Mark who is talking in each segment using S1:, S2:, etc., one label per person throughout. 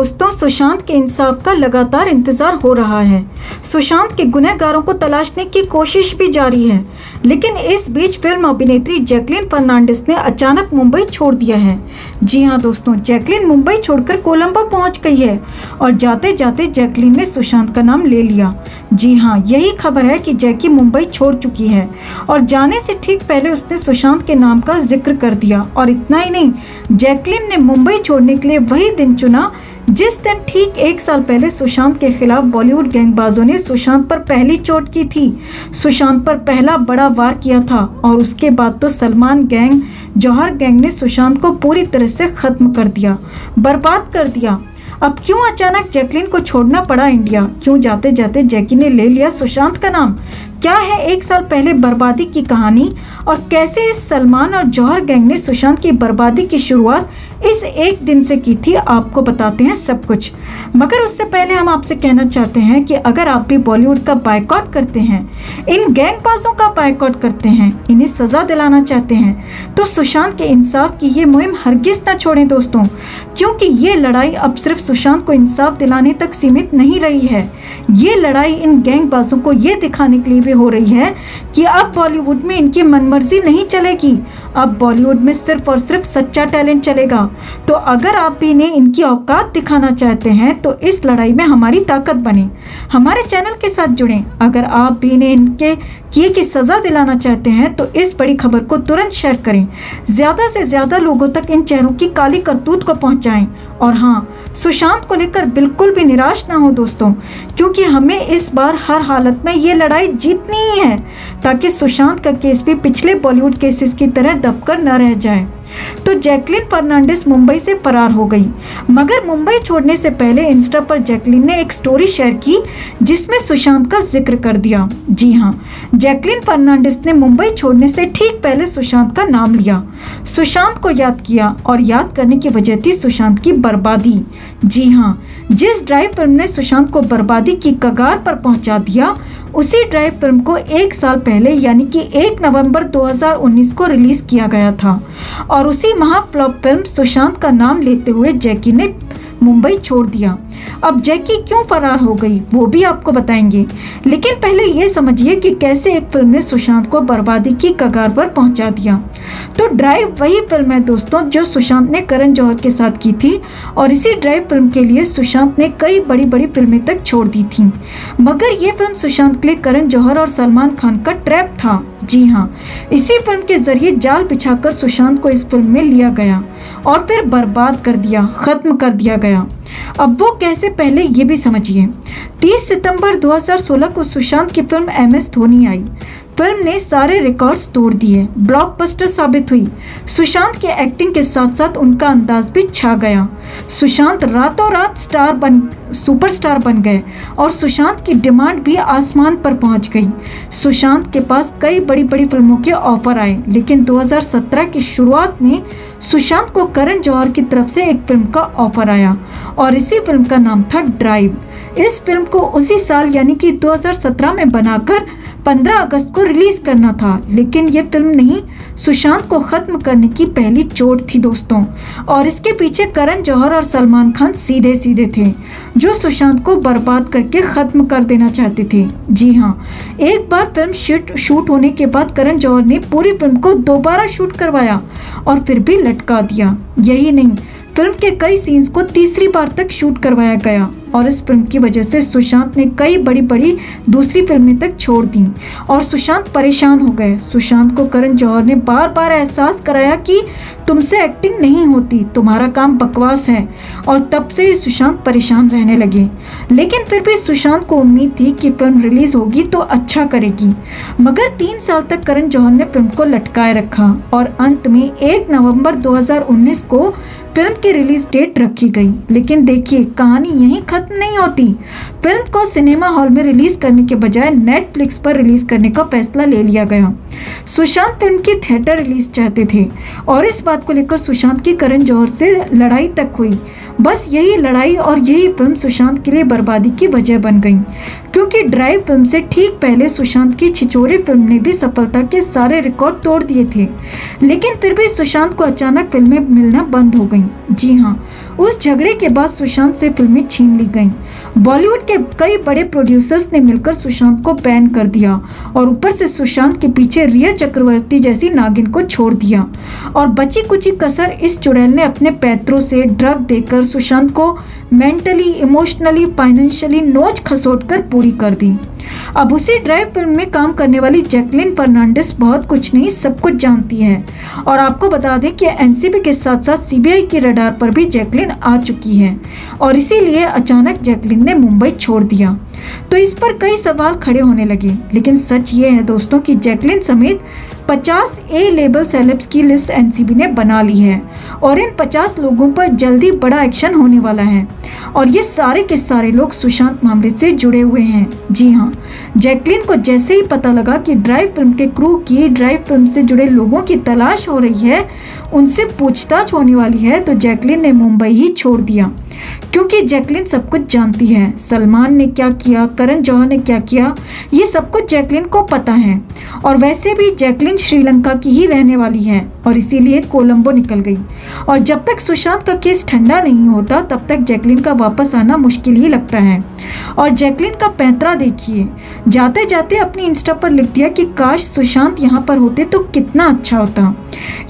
S1: दोस्तों, सुशांत के इंसाफ का लगातार इंतजार हो रहा है। सुशांत के गुनहगारों को तलाशने की कोशिश भी जारी है, लेकिन इस बीच फिल्म अभिनेत्री जैकलीन फर्नांडिस ने अचानक मुंबई छोड़ दिया है। जी हां दोस्तों, जैकलीन मुंबई छोड़कर कोलंबो पहुंच गई है और जाते जाते जैकलीन ने सुशांत का नाम ले लिया। जी हां, यही खबर है कि जैकी मुंबई छोड़ चुकी है और जाने से ठीक पहले उसने सुशांत के नाम का जिक्र कर दिया। और इतना ही नहीं, जैकलीन ने मुंबई छोड़ने के लिए वही दिन चुना जिस दिन ठीक 1 साल पहले सुशांत के खिलाफ बॉलीवुड गैंगबाजों ने सुशांत पर पहली चोट की थी, सुशांत पर पहला बड़ा वार किया था। और उसके बाद तो सलमान गैंग, जौहर गैंग ने सुशांत को पूरी तरह से खत्म कर दिया, बर्बाद कर दिया। अब क्यों अचानक जैकलीन को छोड़ना पड़ा इंडिया? क्यों जाते जाते जैकी ने ले लिया सुशांत का नाम? क्या है 1 साल पहले बर्बादी की कहानी और कैसे इस सलमान और जौहर गैंग ने सुशांत की बर्बादी की शुरुआत इस एक दिन से की थी, आपको बताते हैं सब कुछ। मगर उससे पहले हम आपसे कहना चाहते हैं कि अगर आप भी बॉलीवुड का बायकॉट करते हैं, इन गैंगबाजों का बायकॉट करते हैं, इन्हें सजा दिलाना चाहते हैं, तो सुशांत के इंसाफ की ये मुहिम हरगिज ना छोड़ें दोस्तों, क्योंकि ये लड़ाई अब सिर्फ सुशांत को इंसाफ दिलाने तक सीमित नहीं रही है। ये लड़ाई इन गैंगबाजों को ये दिखाने के लिए भी हो रही है कि अब बॉलीवुड में इनकी मनमर्जी नहीं चलेगी, अब बॉलीवुड में सिर्फ और सिर्फ सच्चा टैलेंट चलेगा। तो अगर आप भी इन्हें इनकी औकात दिखाना चाहते हैं तो इस लड़ाई में हमारी ताकत बने, हमारे चैनल के साथ जुड़ें। अगर आप भी इन्हें इनके किए की सजा दिलाना चाहते हैं तो इस बड़ी खबर को तुरंत शेयर करें, ज्यादा से ज्यादा लोगों तक इन चेहरों की काली करतूत को पहुंचाएं। और हाँ, सुशांत को लेकर बिल्कुल भी निराश ना हो दोस्तों, क्योंकि हमें इस बार हर हालत में ये लड़ाई जीतनी ही है, ताकि सुशांत का केस भी पिछले बॉलीवुड केसेस की तरह दबकर न रह जाए। तो जैकलीन फर्नांडिस मुंबई से फरार हो गई, मगर मुंबई छोड़ने से पहले इंस्टा पर जैकलीन ने एक स्टोरी शेयर की जिसमें सुशांत का जिक्र कर दिया। जी हाँ, जैकलीन फर्नांडिस ने मुंबई छोड़ने से ठीक पहले सुशांत का नाम लिया, सुशांत को याद किया और याद करने की वजह थी सुशांत की बर्बादी। जी हाँ, जिस ड्राइव फिल्म ने सुशांत को बर्बादी की कगार पर पहुंचा दिया, उसी ड्राइव फिल्म को 1 साल पहले यानी कि 1 नवंबर 2019 को रिलीज किया गया था और उसी महाफ्लॉप फिल्म सुशांत का नाम लेते हुए जैकी ने मुंबई छोड़ दिया। अब जैकी क्यों फरार हो गई वो भी आपको बताएंगे, लेकिन पहले ये समझिए कि कैसे एक फिल्म ने सुशांत को बर्बादी की कगार पर पहुंचा दिया। तो ड्राइव वही फिल्म है दोस्तों जो सुशांत ने करण जौहर के साथ की थी और इसी ड्राइव फिल्म के लिए सुशांत ने कई बड़ी बड़ी फिल्में तक छोड़ दी थी। मगर ये फिल्म सुशांत के लिए करण जौहर और सलमान खान का ट्रैप था। जी हाँ, इसी फिल्म के जरिए जाल बिछाकर सुशांत को इस फिल्म में लिया गया और फिर बर्बाद कर दिया, खत्म कर दिया गया। अब वो कैसे, पहले ये भी समझिए। 30 सितंबर 2016 को सुशांत की फिल्म MS धोनी आई। फिल्म ने सारे रिकॉर्ड्स तोड़ दिए, ब्लॉकबस्टर साबित हुई। सुशांत के एक्टिंग के साथ साथ उनका अंदाज भी छा गया। सुशांत रातों रात सुपरस्टार बन गए और सुशांत की डिमांड भी आसमान पर पहुंच गई। सुशांत के पास कई बड़ी बड़ी फिल्मों के ऑफर आए, लेकिन 2017 की शुरुआत में सुशांत को करण जौहर की तरफ से एक फिल्म का ऑफर आया और इसी फिल्म का नाम था ड्राइव। इस फिल्म को उसी साल यानी कि 2017 में बनाकर 15 अगस्त को रिलीज करना था, लेकिन ये फिल्म नहीं, सुशांत को खत्म करने की पहली चोट थी दोस्तों। और इसके पीछे करण जौहर और सलमान खान सीधे सीधे थे, जो सुशांत को बर्बाद करके खत्म कर देना चाहते थे। जी हाँ, एक बार फिल्म शूट होने के बाद करण जौहर ने पूरी फिल्म को दोबारा शूट करवाया और फिर भी लटका दिया। यही नहीं, फिल्म के कई सीन्स को तीसरी बार तक शूट करवाया गया और इस फिल्म की वजह से सुशांत ने कई बड़ी बड़ी दूसरी फिल्में तक छोड़ दी और सुशांत परेशान हो गए। सुशांत को करण जौहर ने बार बार एहसास कराया कि तुमसे एक्टिंग नहीं होती, तुम्हारा काम बकवास है, और तब से ही सुशांत परेशान रहने लगे। लेकिन फिर भी सुशांत को उम्मीद थी कि फिल्म रिलीज होगी तो अच्छा करेगी, मगर 3 साल तक करण जौहर ने फिल्म को लटकाए रखा और अंत में 1 नवंबर 2019 को फिल्म की रिलीज डेट रखी गई। लेकिन देखिए, कहानी यहीं खत्म नहीं होती। फिल्म को सिनेमा हॉल में रिलीज करने के बजाय नेटफ्लिक्स पर रिलीज करने का फैसला ले लिया गया। सुशांत फिल्म की थिएटर रिलीज चाहते थे और इस बात को लेकर सुशांत की करण जौहर से लड़ाई तक हुई। बस यही लड़ाई और यही फिल्म सुशांत के लिए बर्बादी की वजह बन गई, क्योंकि ड्राइव फिल्म से ठीक पहले सुशांत की छिछोरे फिल्म ने भी सफलता के सारे रिकॉर्ड तोड़ दिए थे। लेकिन फिर भी सुशांत को अचानक फिल्में मिलना बंद हो गई। जी हाँ, उस झगड़े के बाद सुशांत से फिल्में छीन ली गईं। बॉलीवुड के कई बड़े प्रोड्यूसर्स ने मिलकर सुशांत को बैन कर दिया और ऊपर से सुशांत के पीछे रिया चक्रवर्ती जैसी नागिन को छोड़ दिया। और बची कुची कसर इस चुड़ैल ने अपने पैतरों से ड्रग देकर सुशांत को मेंटली, इमोशनली, फाइनेंशियली नोच खसोट कर पूरी कर दी। अब उसी ड्राइव फिल्म में काम करने वाली जैकलीन फर्नांडिस बहुत कुछ नहीं सब कुछ जानती है। और आपको बता दें कि एनसीबी के साथ साथ सीबीआई की रडार पर भी जैकलीन आ चुकी है और इसीलिए अचानक जैकलीन ने मुंबई छोड़ दिया। तो इस पर कई सवाल खड़े होने लगे, लेकिन सच ये है दोस्तों कि जैकलीन समेत 50 ए लेबल सेलेब्स की लिस्ट एनसीबी ने बना ली है और इन 50 लोगों पर जल्दी बड़ा एक्शन होने वाला है और ये सारे के सारे लोग सुशांत मामले से जुड़े हुए हैं। जी हाँ, जैकलीन को जैसे ही पता लगा कि ड्राइव फिल्म के क्रू की ड्राइव फिल्म से जुड़े लोगों की तलाश हो रही है, उनसे पूछताछ होने वाली है, तो जैकलीन ने मुंबई ही छोड़ दिया क्योंकि जैकलीन सब कुछ जानती है। सलमान ने क्या किया, करण जौहर ने क्या किया, ये सब कुछ जैकलीन को पता है। और वैसे भी जैकलीन श्रीलंका की ही रहने वाली है और इसीलिए कोलंबो निकल गई। और जब तक सुशांत का केस ठंडा नहीं होता तब तक जैकलीन का वापस आना मुश्किल ही लगता है। और जैकलीन का पैंतरा देखिए, जाते जाते अपनी इंस्टा पर लिख दिया कि काश सुशांत यहाँ पर होते तो कितना अच्छा होता।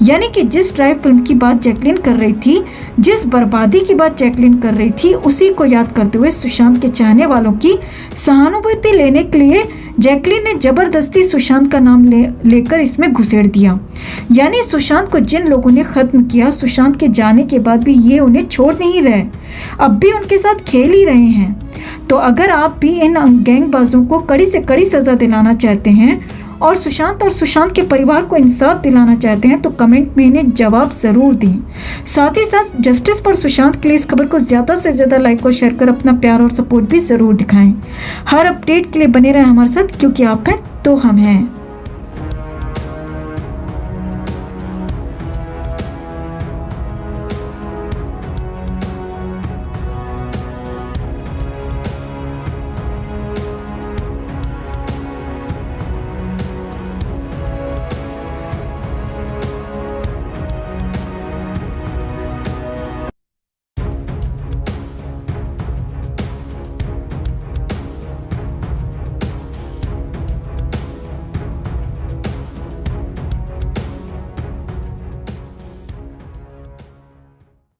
S1: यानी कि जिस ड्राइव फिल्म की बात जैकलीन कर रही थी, जिस बर्बादी की बात जैकलीन कर रही थी, उसी को याद करते हुए सुशांत के चाहने वालों की सहानुभूति लेने के लिए जैकलीन ने जबरदस्ती सुशांत का नाम लेकर इसमें घुसेड़ दिया। यानी सुशांत को जिन लोगों ने खत्म किया, सुशांत के जाने के बाद भी ये उन्हें छोड़ नहीं रहे, अब भी उनके साथ खेल ही रहे हैं। तो अगर आप भी इन गैंगबाजों को कड़ी से कड़ी सजा दिलाना चाहते हैं और सुशांत के परिवार को इंसाफ दिलाना चाहते हैं तो कमेंट में इन्हें जवाब जरूर दें। साथ ही साथ जस्टिस फॉर सुशांत के लिए इस खबर को ज़्यादा से ज़्यादा लाइक और शेयर कर अपना प्यार और सपोर्ट भी ज़रूर दिखाएं। हर अपडेट के लिए बने रहें हमारे साथ, क्योंकि आप हैं तो हम हैं।